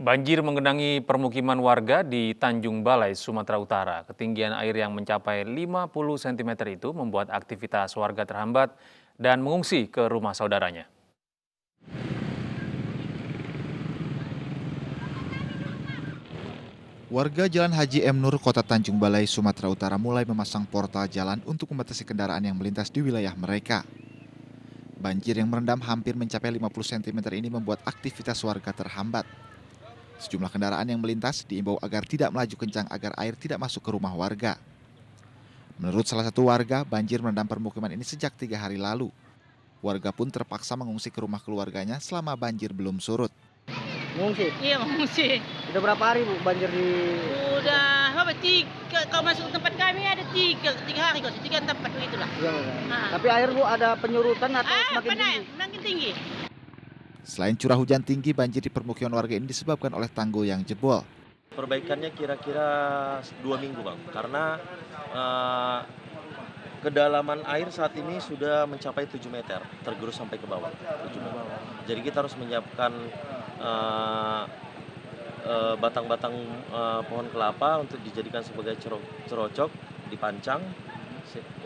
Banjir menggenangi permukiman warga di Tanjung Balai, Sumatera Utara. Ketinggian air yang mencapai 50 cm itu membuat aktivitas warga terhambat dan mengungsi ke rumah saudaranya. Warga Jalan Haji M. Nur, Kota Tanjung Balai, Sumatera Utara mulai memasang portal jalan untuk membatasi kendaraan yang melintas di wilayah mereka. Banjir yang merendam hampir mencapai 50 cm ini membuat aktivitas warga terhambat. Sejumlah kendaraan yang melintas diimbau agar tidak melaju kencang agar air tidak masuk ke rumah warga. Menurut salah satu warga, banjir merendam permukiman ini sejak 3 hari lalu. Warga pun terpaksa mengungsi ke rumah keluarganya selama banjir belum surut. Ngungsi? Iya mengungsi. Udah berapa hari Bu banjir di... Udah apa tiga, kalau masuk ke tempat kami ada tiga hari kok, tiga tempat begitulah. Iya, tapi air Bu ada penyurutan atau semakin panas, tinggi? makin tinggi. Selain curah hujan tinggi, banjir di permukiman warga ini disebabkan oleh tanggul yang jebol. Perbaikannya kira-kira 2 minggu Bang, karena kedalaman air saat ini sudah mencapai 7 meter, tergerus sampai ke bawah 7 meter. Jadi kita harus menyiapkan batang-batang pohon kelapa untuk dijadikan sebagai cerocok, dipancang,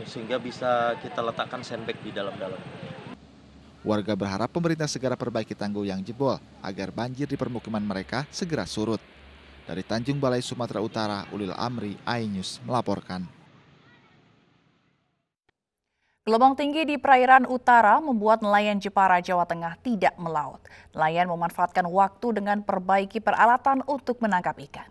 sehingga bisa kita letakkan sandbag di dalam-dalam. Warga berharap pemerintah segera perbaiki tanggul yang jebol agar banjir di permukiman mereka segera surut. Dari Tanjung Balai, Sumatera Utara, Ulil Amri, iNews melaporkan. Gelombang tinggi di perairan utara membuat nelayan Jepara, Jawa Tengah tidak melaut. Nelayan memanfaatkan waktu dengan perbaiki peralatan untuk menangkap ikan.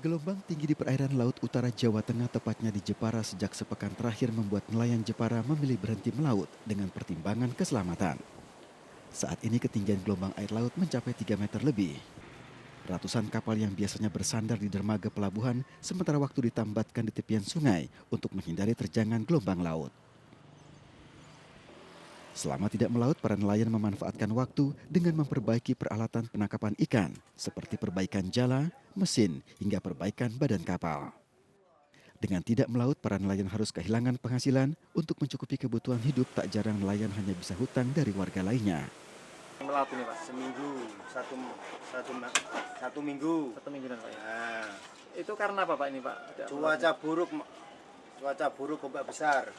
Gelombang tinggi di perairan laut utara Jawa Tengah, tepatnya di Jepara, sejak sepekan terakhir membuat nelayan Jepara memilih berhenti melaut dengan pertimbangan keselamatan. Saat ini ketinggian gelombang air laut mencapai 3 meter lebih. Ratusan kapal yang biasanya bersandar di dermaga pelabuhan sementara waktu ditambatkan di tepian sungai untuk menghindari terjangan gelombang laut. Selama tidak melaut, para nelayan memanfaatkan waktu dengan memperbaiki peralatan penangkapan ikan seperti perbaikan jala, mesin, hingga perbaikan badan kapal. Dengan tidak melaut, para nelayan harus kehilangan penghasilan untuk mencukupi kebutuhan hidup. Tak jarang nelayan hanya bisa hutang dari warga lainnya. Melaut ini Pak? Seminggu, satu minggu. 1 minggu dan Pak. Nah, Itu karena apa Pak ini Pak? cuaca buruk ombak besar.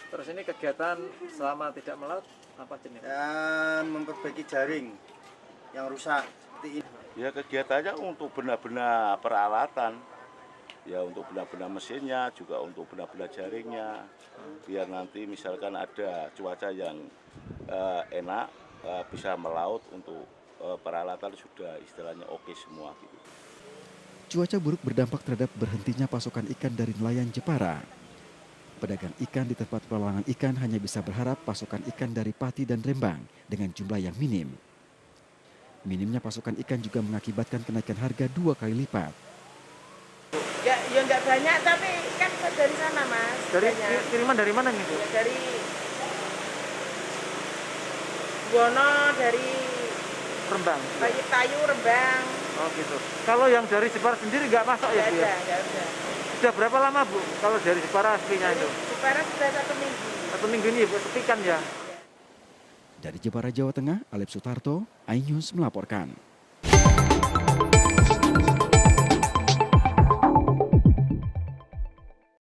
Terus ini kegiatan selama tidak melaut apa jenis? Dan memperbaiki jaring yang rusak seperti ini. Ya kegiatannya untuk benar-benar peralatan, ya untuk benar-benar mesinnya, juga untuk benar-benar jaringnya. Biar nanti misalkan ada cuaca yang enak, bisa melaut untuk peralatan sudah istilahnya oke semua gitu. Cuaca buruk berdampak terhadap berhentinya pasokan ikan dari nelayan Jepara. Pedagang ikan di tempat pelelangan ikan hanya bisa berharap pasokan ikan dari Pati dan Rembang dengan jumlah yang minim. Minimnya pasokan ikan juga mengakibatkan kenaikan harga 2 kali lipat. Ya nggak banyak tapi kan dari sana Mas. Dari banyak. kiriman dari mana nih Bu? Ya, dari Bono, dari Rembang. Tayu, Rembang. Oh gitu. Kalau yang dari Jepara sendiri nggak masuk ya Bu? Nggak ada. Sudah berapa lama Bu kalau dari Jepara sepinya itu? Jepara sudah 1 minggu. 1 minggu ini Bu sepi kan ya? Dari Jepara, Jawa Tengah, Alep Sutarto, iNews melaporkan.